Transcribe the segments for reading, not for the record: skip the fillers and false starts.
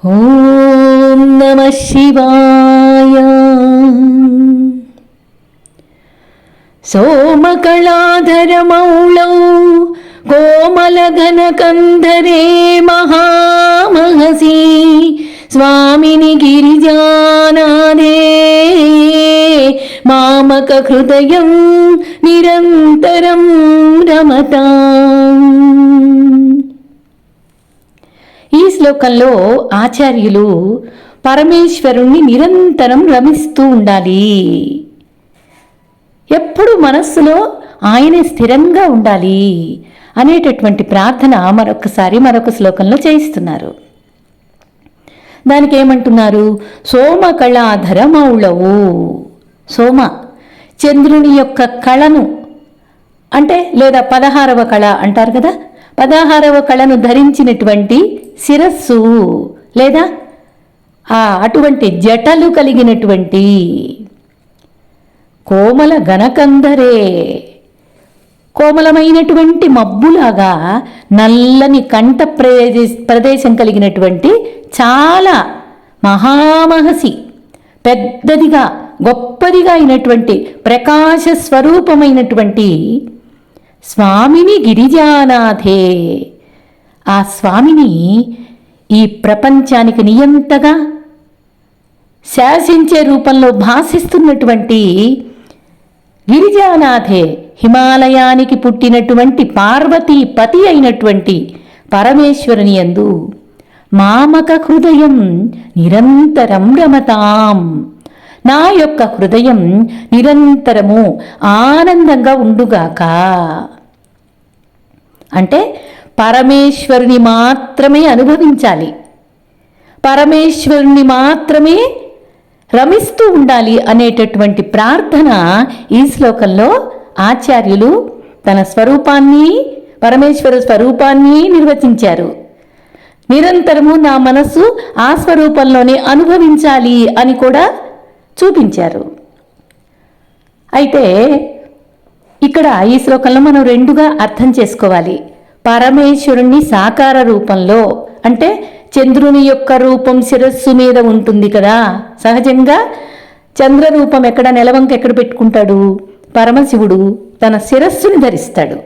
ఓం నమః శివాయ. సోమకళాధరమౌళౌ కోమలఘనకంధరే మహామహసి స్వామిని గిరిజానాదే మామక హృదయం నిరంతరం రమతాం. ఈ శ్లోకంలో ఆచార్యులు పరమేశ్వరుణ్ణి నిరంతరం రమిస్తూ ఉండాలి, ఎప్పుడు మనస్సులో ఆయనే స్థిరంగా ఉండాలి అనేటటువంటి ప్రార్థన మరొక శ్లోకంలో చేయిస్తున్నారు. దానికి ఏమంటున్నారు? సోమకళాధరమౌళవు. సోమ చంద్రుని యొక్క కళను అంటే లేదా 16వ కళ అంటారు కదా, 16వ కళను ధరించినటువంటి శిరస్సు లేదా అటువంటి జటలు కలిగినటువంటి కోమల ఘనకంధరే, కోమలమైనటువంటి మబ్బులాగా నల్లని కంఠ ప్రదేశం కలిగినటువంటి చాలా మహామహసి పెద్దదిగా గొప్పదిగా అయినటువంటి ప్రకాశ స్వరూపమైనటువంటి స్వామిని గిరిజానాథే. ఆ స్వామిని ఈ ప్రపంచానికి నియంతగా శాసించే రూపంలో భాసిస్తున్నటువంటి గిరిజానాథే, హిమాలయానికి పుట్టినటువంటి పార్వతీపతి అయినటువంటి పరమేశ్వరుని యందు మామక హృదయం నిరంతరం రమతాం. నా యొక్క హృదయం నిరంతరము ఆనందంగా ఉండుగాక. అంటే పరమేశ్వరుని మాత్రమే అనుభవించాలి, పరమేశ్వరుని మాత్రమే రమిస్తూ ఉండాలి అనేటటువంటి ప్రార్థన ఈ శ్లోకంలో ఆచార్యులు తన స్వరూపాన్ని, పరమేశ్వర స్వరూపాన్ని నిర్వచించారు. నిరంతరము నా మనస్సు ఆ స్వరూపంలోనే అనుభవించాలి అని కూడా చూపించారు. అయితే ఇక్కడ ఈ శ్లోకంలో మనం రెండుగా అర్థం చేసుకోవాలి. పరమేశ్వరుణ్ణి సాకార రూపంలో అంటే చంద్రుని యొక్క రూపం శిరస్సు మీద ఉంటుంది కదా, సహజంగా చంద్ర రూపం ఎక్కడ నెలవంక ఎక్కడ పెట్టుకుంటాడు? పరమశివుడు తన శిరస్సుని ధరిస్తాడు.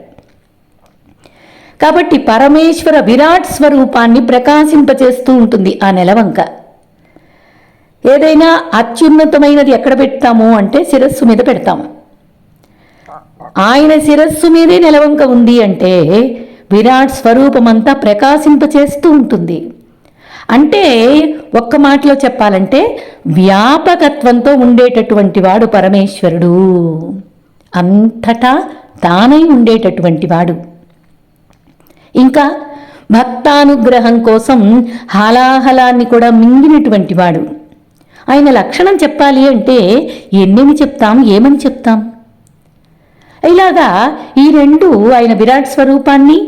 కాబట్టి పరమేశ్వర విరాట్ స్వరూపాన్ని ప్రకాశింపచేస్తూ ఉంటుంది ఆ నెలవంక. ఏదైనా అత్యున్నతమైనది ఎక్కడ పెడతాము అంటే శిరస్సు మీద పెడతాము. ఆయన శిరస్సు మీదే నెలవంక ఉంది అంటే విరాట్ స్వరూపమంతా ప్రకాశింపచేస్తూ ఉంటుంది. అంటే ఒక్క మాటలో చెప్పాలంటే వ్యాపకత్వంతో ఉండేటటువంటి వాడు పరమేశ్వరుడు, అంతటా తానై ఉండేటటువంటి వాడు. ఇంకా భక్తానుగ్రహం కోసం హాలాహలాన్ని కూడా మింగినటువంటి వాడు. ఆయన లక్షణం చెప్పాలి అంటే ఎన్నేమి చెప్తాం, ఏమని చెప్తాం? ఇలాగా ఈ రెండు ఆయన విరాట్ స్వరూపాన్ని,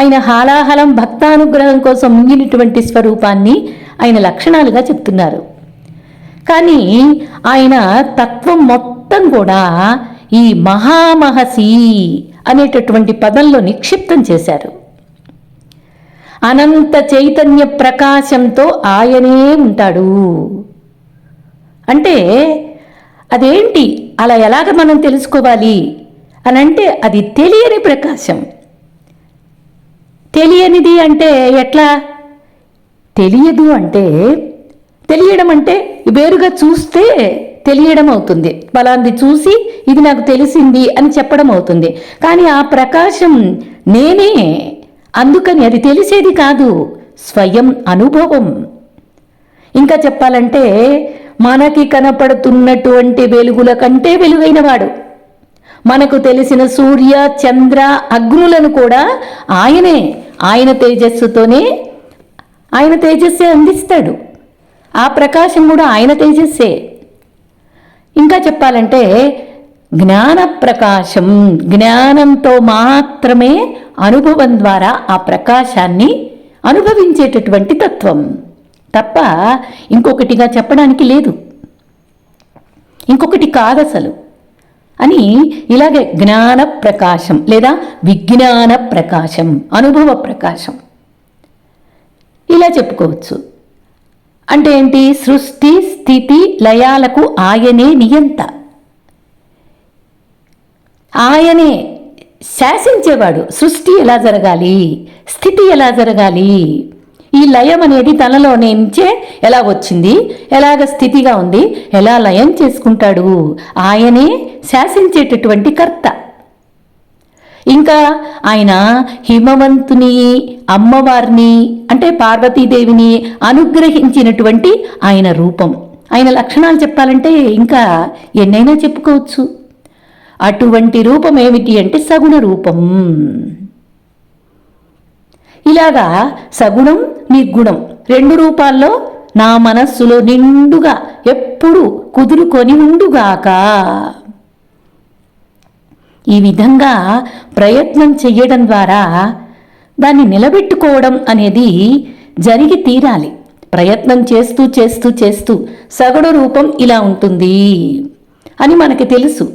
ఆయన హాలాహలం భక్తానుగ్రహం కోసం మింగినటువంటి స్వరూపాన్ని ఆయన లక్షణాలుగా చెప్తున్నారు. కానీ ఆయన తత్వం మొత్తం కూడా ఈ మహామహసి అనేటటువంటి పదంలో నిక్షిప్తం చేశారు. అనంత చైతన్య ప్రకాశంతో ఆయనే ఉంటాడు. అంటే అదేంటి, అలా ఎలాగ మనం తెలుసుకోవాలి అనంటే అది తెలియని ప్రకాశం. తెలియనిది అంటే ఎట్లా? తెలియదు అంటే, తెలియడం అంటే వేరుగా చూస్తే తెలియడం అవుతుంది. ఫలాంది చూసి ఇది నాకు తెలిసింది అని చెప్పడం అవుతుంది. కానీ ఆ ప్రకాశం నేనే, అందుకని అది తెలిసేది కాదు, స్వయం అనుభవం. ఇంకా చెప్పాలంటే మనకి కనపడుతున్నటువంటి వెలుగుల కంటే వెలుగైన వాడు. మనకు తెలిసిన సూర్య చంద్ర అగ్నులను కూడా ఆయనే, ఆయన తేజస్సుతోనే, ఆయన తేజస్సే అందిస్తాడు. ఆ ప్రకాశం కూడా ఆయన తేజస్సే. ఇంకా చెప్పాలంటే జ్ఞాన ప్రకాశం, జ్ఞానంతో మాత్రమే అనుభవం ద్వారా ఆ ప్రకాశాన్ని అనుభవించేటటువంటి తత్వం తప్ప ఇంకొకటిగా చెప్పడానికి లేదు, ఇంకొకటి కాదసలు అని. ఇలాగే జ్ఞాన ప్రకాశం లేదా విజ్ఞాన ప్రకాశం, అనుభవ ప్రకాశం ఇలా చెప్పుకోవచ్చు. అంటే ఏంటి? సృష్టి స్థితి లయాలకు ఆయనే నియంత, ఆయనే శాసించేవాడు. సృష్టి ఎలా జరగాలి, స్థితి ఎలా జరగాలి, ఈ లయం అనేది తనలో నుంచే ఎలా వచ్చింది, ఎలాగ స్థితిగా ఉంది, ఎలా లయం చేసుకుంటాడు, ఆయనే శాసించేటటువంటి కర్త. ఇంకా ఆయన హిమవంతుని అమ్మవారిని అంటే పార్వతీదేవిని అనుగ్రహించినటువంటి ఆయన రూపం. ఆయన లక్షణాలు చెప్పాలంటే ఇంకా ఎన్నైనా చెప్పుకోవచ్చు. అటువంటి రూపం ఏమిటి అంటే సగుణ రూపం. ఇలాగా సగుణం నిర్గుణం రెండు రూపాల్లో నా మనస్సులో నిండుగా ఎప్పుడు కుదురుకొని ఉండుగాక. ఈ విధంగా ప్రయత్నం చెయ్యడం ద్వారా దాన్ని నిలబెట్టుకోవడం అనేది జరిగి తీరాలి. ప్రయత్నం చేస్తూ చేస్తూ చేస్తూ సగుణ రూపం ఇలా ఉంటుంది అని మనకి తెలుసు.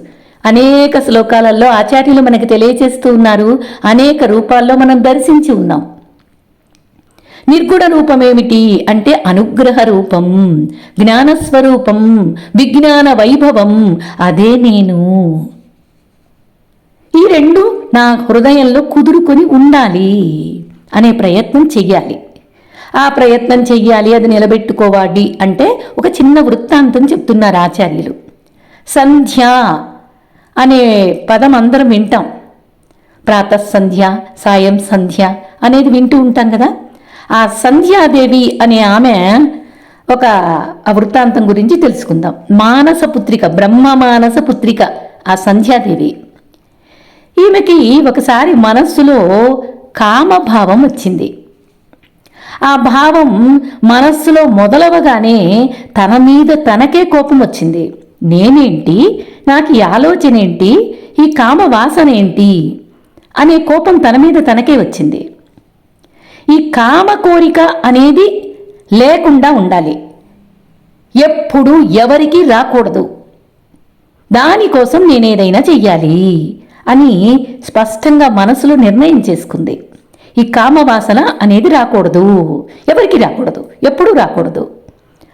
అనేక శ్లోకాలలో ఆచార్యులు మనకి తెలియచేస్తూ ఉన్నారు. అనేక రూపాల్లో మనం దర్శించి ఉన్నాం. నిర్గుణ రూపం ఏమిటి అంటే అనుగ్రహ రూపం, జ్ఞానస్వరూపం, విజ్ఞాన వైభవం, అదే నేను. ఈ రెండు నా హృదయంలో కుదురుకొని ఉండాలి అనే ప్రయత్నం చెయ్యాలి. ఆ ప్రయత్నం చెయ్యాలి, అది నిలబెట్టుకోవాలి అంటే ఒక చిన్న వృత్తాంతం చెప్తున్నారు ఆచార్యులు. సంధ్య అనే పదం అందరం వింటాం. ప్రాతఃసంధ్య, సాయం సంధ్య అనేది వింటూ ఉంటాం కదా. ఆ సంధ్యాదేవి అనే ఆమె ఒక వృత్తాంతం గురించి తెలుసుకుందాం. మానస పుత్రిక, బ్రహ్మ మానస పుత్రిక ఆ సంధ్యాదేవి. ఈమెకి ఒకసారి మనస్సులో కామభావం వచ్చింది. ఆ భావం మనస్సులో మొదలవగానే తన మీద తనకే కోపం వచ్చింది. నేనేంటి, నాకు ఈ ఆలోచన ఏంటి, ఈ కామ వాసన ఏంటి అనే కోపం తన మీద తనకే వచ్చింది. ఈ కామ కోరిక అనేది లేకుండా ఉండాలి, ఎప్పుడు ఎవరికి రాకూడదు, దానికోసం నేనేదైనా చెయ్యాలి అని స్పష్టంగా మనసులో నిర్ణయం చేసుకుంది. ఈ కామవాసన అనేది రాకూడదు, ఎవరికి రాకూడదు, ఎప్పుడూ రాకూడదు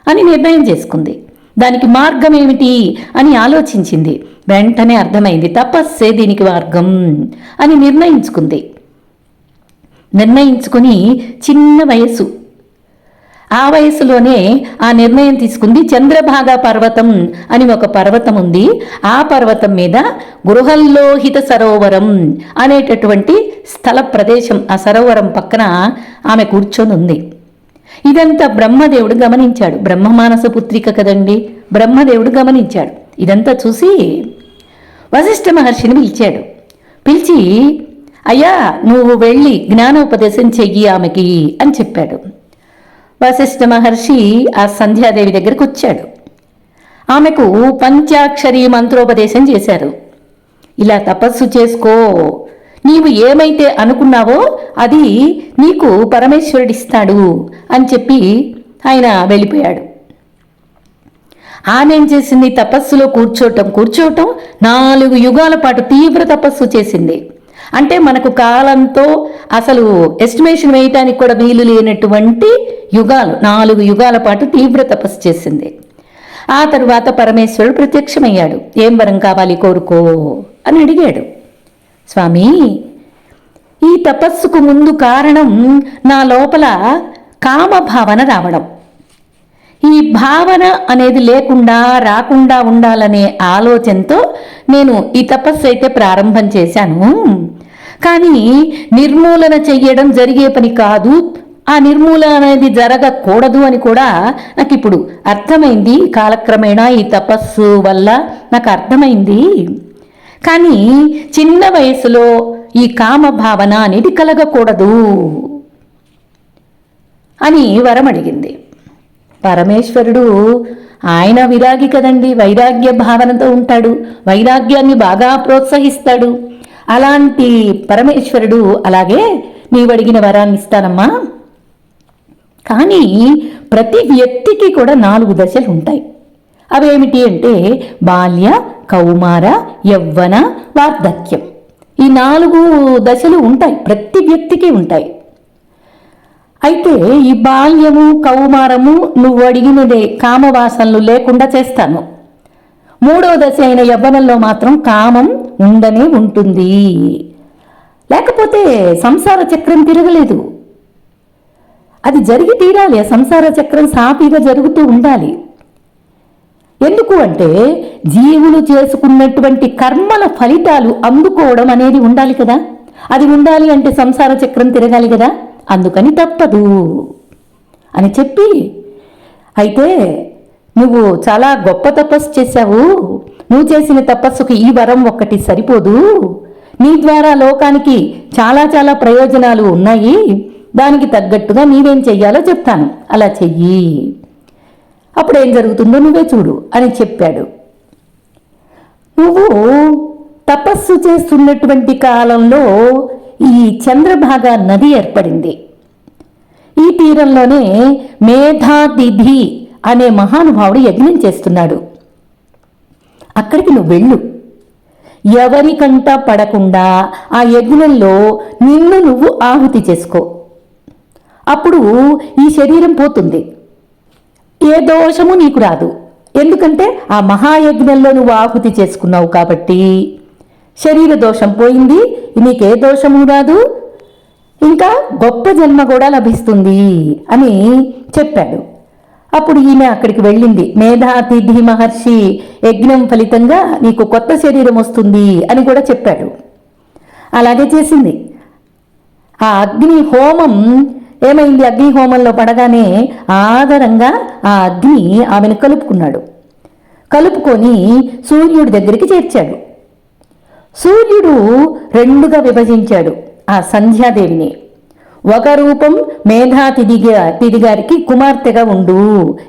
అని నిర్ణయం చేసుకుంది. దానికి మార్గం ఏమిటి అని ఆలోచించింది. వెంటనే అర్థమైంది, తపస్సే దీనికి మార్గం అని నిర్ణయించుకుంది. నిర్ణయించుకుని చిన్న వయసు, ఆ వయసులోనే ఆ నిర్ణయం తీసుకుంది. చంద్రభాగ పర్వతం అని ఒక పర్వతం ఉంది. ఆ పర్వతం మీద గృహల్లోహిత సరోవరం అనేటటువంటి స్థల ప్రదేశం, ఆ సరోవరం పక్కన ఆమె కూర్చొని ఉంది. ఇదంతా బ్రహ్మదేవుడు గమనించాడు. బ్రహ్మమానస పుత్రిక కదండి, బ్రహ్మదేవుడు గమనించాడు. ఇదంతా చూసి వశిష్ఠ మహర్షిని పిలిచాడు. పిలిచి, అయ్యా నువ్వు వెళ్ళి జ్ఞానోపదేశం చెయ్యి ఆమెకి అని చెప్పాడు. వశిష్ఠ మహర్షి ఆ సంధ్యాదేవి దగ్గరికి వచ్చాడు. ఆమెకు పంచాక్షరి మంత్రోపదేశం చేశారు. ఇలా తపస్సు చేసుకో, నీవు ఏమైతే అనుకున్నావో అది నీకు పరమేశ్వరుడిస్తాడు అని చెప్పి ఆయన వెళ్ళిపోయాడు. ఆమె ఏం చేసింది, తపస్సులో కూర్చోవటం 4 యుగాల పాటు తీవ్ర తపస్సు చేసింది. అంటే మనకు కాలంతో అసలు ఎస్టిమేషన్ వేయటానికి కూడా వీలు లేనటువంటి యుగాలు, 4 యుగాల పాటు తీవ్ర తపస్సు చేసింది. ఆ తరువాత పరమేశ్వరుడు ప్రత్యక్షమయ్యాడు. ఏం వరం కావాలి కోరుకో అని అడిగాడు. స్వామి, ఈ తపస్సుకు ముందు కారణం నా లోపల కామభావన రావడం. ఈ భావన అనేది రాకుండా ఉండాలనే ఆలోచనతో నేను ఈ తపస్సు అయితే ప్రారంభం చేశాను. కానీ నిర్మూలన చెయ్యడం జరిగే పని కాదు, ఆ నిర్మూలన అనేది జరగకూడదు అని కూడా నాకు ఇప్పుడు అర్థమైంది. కాలక్రమేణా ఈ తపస్సు వల్ల నాకు అర్థమైంది. కానీ చిన్న వయసులో ఈ కామ భావన అనేది కలగకూడదు అని వరం అడిగింది. పరమేశ్వరుడు ఆయన విరాగి కదండి, వైరాగ్య భావనతో ఉంటాడు, వైరాగ్యాన్ని బాగా ప్రోత్సహిస్తాడు. అలాంటి పరమేశ్వరుడు అలాగే నీవడిగిన వరాన్ని ఇస్తానమ్మా, కానీ ప్రతి వ్యక్తికి కూడా 4 దశలు ఉంటాయి. అవేమిటి అంటే బాల్య, కౌమార, యవ్వన, వార్ధక్యం. ఈ 4 దశలు ఉంటాయి, ప్రతి వ్యక్తికి ఉంటాయి. అయితే ఈ బాల్యము కౌమారము నువ్వు అడిగినదే కామవాసనలు లేకుండా చేస్తాను. మూడో దశ అయిన యవ్వనంలో మాత్రం కామం ఉండనే ఉంటుంది. లేకపోతే సంసార చక్రం తిరగలేదు. అది జరిగి తీరాలి. ఆ సంసార చక్రం సాఫీగా జరుగుతూ ఉండాలి. ఎందుకు అంటే జీవులు చేసుకున్నటువంటి కర్మల ఫలితాలు అందుకోవడం అనేది ఉండాలి కదా. అది ఉండాలి అంటే సంసార చక్రం తిరగాలి కదా. అందుకని తప్పదు అని చెప్పి, అయితే నువ్వు చాలా గొప్ప తపస్సు చేశావు, నువ్వు చేసిన తపస్సుకు ఈ వరం ఒక్కటి సరిపోదు, నీ ద్వారా లోకానికి చాలా చాలా ప్రయోజనాలు ఉన్నాయి, దానికి తగ్గట్టుగా నీవేం చెయ్యాలో చెప్తాను, అలా చెయ్యి, అప్పుడేం జరుగుతుందో నువ్వే చూడు అని చెప్పాడు. నువ్వు తపస్సు చేస్తున్నటువంటి కాలంలో ఈ చంద్రభాగ నది ఏర్పడింది. ఈ తీరంలోనే మేధాతిథి అనే మహానుభావుడు యజ్ఞం చేస్తున్నాడు. అక్కడికి నువ్వు వెళ్ళు. ఎవరికంట పడకుండా ఆ యజ్ఞంలో నిన్ను నువ్వు ఆహుతి చేసుకో. అప్పుడు ఈ శరీరం పోతుంది. ఏ దోషము నీకు రాదు. ఎందుకంటే ఆ మహాయజ్ఞంలో నువ్వు ఆహుతి చేసుకున్నావు కాబట్టి శరీర దోషం పోయింది, నీకే దోషము రాదు, ఇంకా గొప్ప జన్మ కూడా లభిస్తుంది అని చెప్పాడు. అప్పుడు ఈమె అక్కడికి వెళ్ళింది. మేధాతిథి మహర్షి యజ్ఞం ఫలితంగా నీకు కొత్త శరీరం వస్తుంది అని కూడా చెప్పాడు. అలాగే చేసింది. ఆ అగ్ని హోమం ఏమైంది? అగ్ని హోమంలో పడగానే ఆదరంగా ఆ అగ్ని ఆమెను కలుపుకున్నాడు. కలుపుకొని సూర్యుడి దగ్గరికి చేర్చాడు. సూర్యుడు రెండుగా విభజించాడు ఆ సంధ్యాదేవిని. ఒక రూపం మేధాతిథి గారికి కుమార్తెగా ఉండు,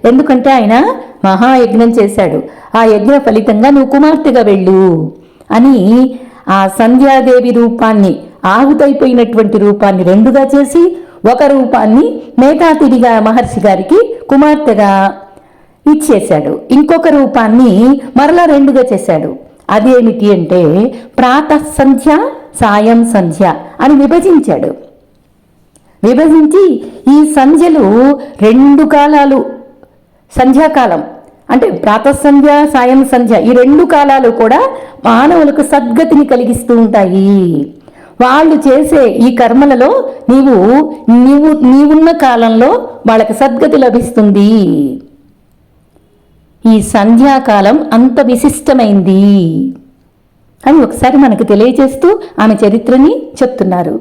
ఎందుకంటే ఆయన మహాయజ్ఞం చేశాడు, ఆ యజ్ఞ ఫలితంగా నువ్వు కుమార్తెగా వెళ్ళు అని ఆ సంధ్యాదేవి రూపాన్ని, ఆహుతైపోయినటువంటి రూపాన్ని రెండుగా చేసి ఒక రూపాన్ని మేధాతిథిగా మహర్షి గారికి కుమార్తెగా ఇచ్చేశాడు. ఇంకొక రూపాన్ని మరలా రెండుగా చేశాడు. అదేమిటి అంటే ప్రాతః సంధ్య సాయం సంధ్య అని విభజించాడు. విభజించి ఈ సంధ్యలు రెండు కాలాలు, సంధ్యాకాలం అంటే ప్రాతఃసంధ్య సాయం సంధ్య, ఈ రెండు కాలాలు కూడా మానవులకు సద్గతిని కలిగిస్తూ ఉంటాయి. వాళ్ళు చేసే ఈ కర్మలలో నీవున్న కాలంలో వాళ్ళకి సద్గతి లభిస్తుంది. ఈ సంధ్యాకాలం అంత విశిష్టమైంది అని ఒకసారి మనకు తెలియజేస్తూ ఆమె చరిత్రని చెప్తున్నారు.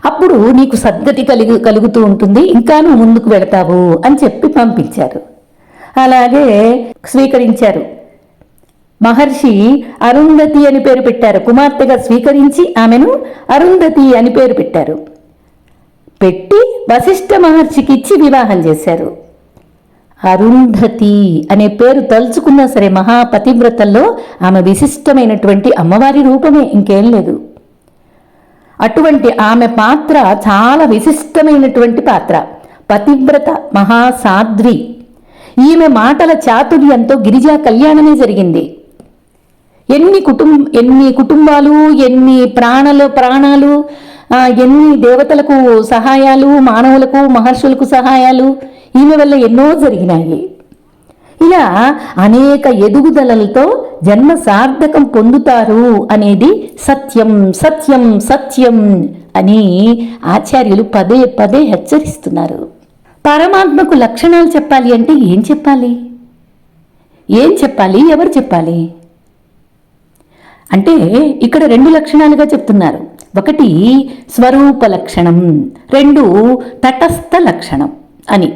అప్పుడు నీకు సద్గతి కలుగుతూ ఉంటుంది, ఇంకా నువ్వు ముందుకు వెళతావు అని చెప్పి పంపించారు. అలాగే స్వీకరించారు. మహర్షి అరుంధతి అని పేరు పెట్టారు. కుమార్తెగా స్వీకరించి ఆమెను అరుంధతి అని పేరు పెట్టారు. పెట్టి వశిష్ఠ మహర్షికి ఇచ్చి వివాహం చేశారు. అరుంధతి అనే పేరు తలుచుకున్నా సరే మహాపతివ్రతల్లో ఆమె విశిష్టమైనటువంటి అమ్మవారి రూపమే, ఇంకేం లేదు. అటువంటి ఆమె పాత్ర చాలా విశిష్టమైనటువంటి పాత్ర. పతివ్రత, మహాసాధ్వి. ఈమె మాటల చాతుర్యంతో గిరిజా కళ్యాణమే జరిగింది. ఎన్ని కుటుంబాలు, ఎన్ని ప్రాణాలు, ఎన్ని దేవతలకు సహాయాలు, మానవులకు మహర్షులకు సహాయాలు ఈమె వల్ల ఎన్నో జరిగినాయి. ఇలా అనేక ఎదుగుదలలతో జన్మ సార్థకం పొందుతారు అనేది సత్యం సత్యం సత్యం అని ఆచార్యులు పదే పదే హెచ్చరిస్తున్నారు. పరమాత్మకు లక్షణాలు చెప్పాలి అంటే ఏం చెప్పాలి? ఎవరు చెప్పాలి అంటే ఇక్కడ రెండు లక్షణాలుగా చెప్తున్నారు. ఒకటి స్వరూప లక్షణం, రెండు తటస్థ లక్షణం అని.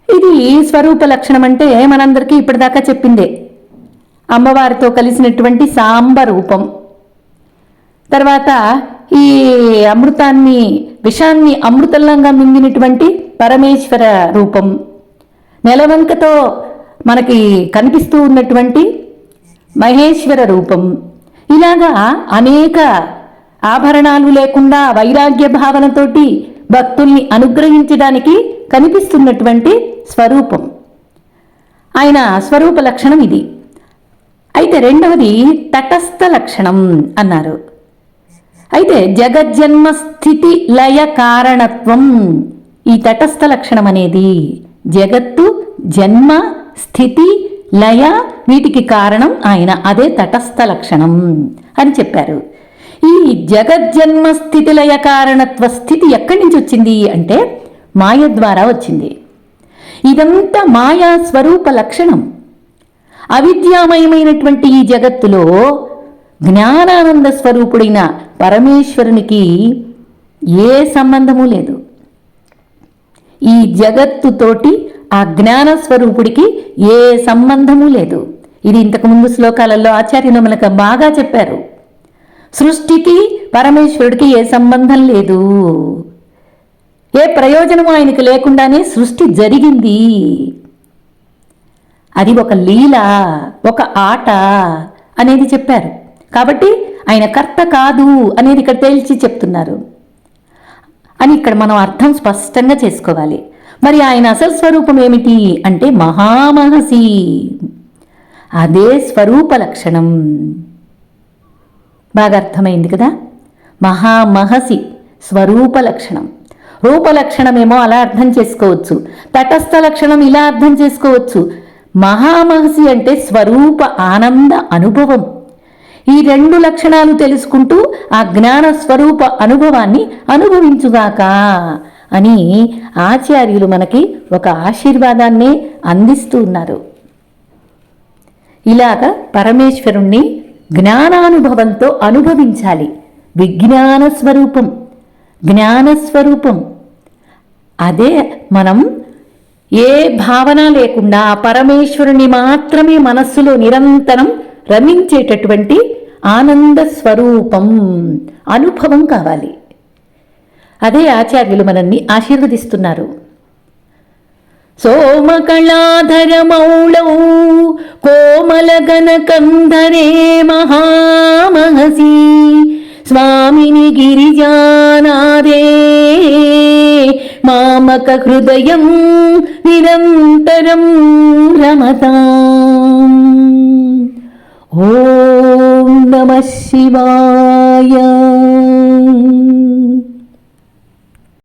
ఇది స్వరూప లక్షణం అంటే మనందరికీ ఇప్పటిదాకా చెప్పిందే. అమ్మవారితో కలిసినటువంటి సాంబ రూపం, తర్వాత ఈ విషాన్ని అమృతంగా మింగినటువంటి పరమేశ్వర రూపం, నెలవంకతో మనకి కనిపిస్తూ ఉన్నటువంటి మహేశ్వర రూపం, ఇలాగా అనేక ఆభరణాలు లేకుండా వైరాగ్య భావనతోటి భక్తుల్ని అనుగ్రహించడానికి కనిపిస్తున్నటువంటి స్వరూపం. ఆయన స్వరూప లక్షణం ఇది. అయితే రెండవది తటస్థ లక్షణం అన్నారు. అయితే జగజ్జన్మ స్థితి లయ కారణత్వం, ఈ తటస్థ లక్షణం అనేది జగత్తు జన్మ స్థితి లయ వీటికి కారణం ఆయన, అదే తటస్థ లక్షణం అని చెప్పారు. ఈ జగజ్జన్మ స్థితి లయ కారణత్వ స్థితి ఎక్కడి నుంచి వచ్చింది అంటే మాయ ద్వారా వచ్చింది. ఇదంతా మాయా స్వరూప లక్షణం. అవిద్యామయమైనటువంటి ఈ జగత్తులో జ్ఞానానంద స్వరూపుడైన పరమేశ్వరునికి ఏ సంబంధము లేదు. ఈ జగత్తుతోటి ఆ జ్ఞాన స్వరూపుడికి ఏ సంబంధము లేదు. ఇది ఇంతకుముందు శ్లోకాలలో ఆచార్యులు మనకు బాగా చెప్పారు. సృష్టికి పరమేశ్వరుడికి ఏ సంబంధం లేదు. ఏ ప్రయోజనము ఆయనకు లేకుండానే సృష్టి జరిగింది. అది ఒక లీల, ఒక ఆట అనేది చెప్పారు. కాబట్టి ఆయన కర్త కాదు అనేది ఇక్కడ తేల్చి చెప్తున్నారు అని ఇక్కడ మనం అర్థం స్పష్టంగా చేసుకోవాలి. మరి ఆయన అసలు స్వరూపం ఏమిటి అంటే మహామహసి, అదే స్వరూప లక్షణం. బాగా అర్థమైంది కదా. మహామహసి స్వరూప లక్షణం. రూపలక్షణమేమో అలా అర్థం చేసుకోవచ్చు, తటస్థ లక్షణం ఇలా అర్థం చేసుకోవచ్చు. మహామహసి అంటే స్వరూప ఆనంద అనుభవం. ఈ రెండు లక్షణాలు తెలుసుకుంటూ ఆ జ్ఞాన స్వరూప అనుభవాన్ని అనుభవించుగాక అని ఆచార్యులు మనకి ఒక ఆశీర్వాదాన్నే అందిస్తూ ఉన్నారు. ఇలాగ పరమేశ్వరుణ్ణి జ్ఞానానుభవంతో అనుభవించాలి. విజ్ఞాన స్వరూపం, జ్ఞానస్వరూపం. అదే మనం ఏ భావన లేకుండా పరమేశ్వరుని మాత్రమే మనస్సులో నిరంతరం రమించేటటువంటి ఆనంద స్వరూపం అనుభవం కావాలి. అదే ఆచార్యులు మనల్ని ఆశీర్వదిస్తున్నారు. సోమకళాధరమౌళౌ కోమలగనకంధరే మహామహసి స్వామిని గిరిజానాదే మామక హృదయం నిరంతరం రమతాం. ఓం నమః శివాయ.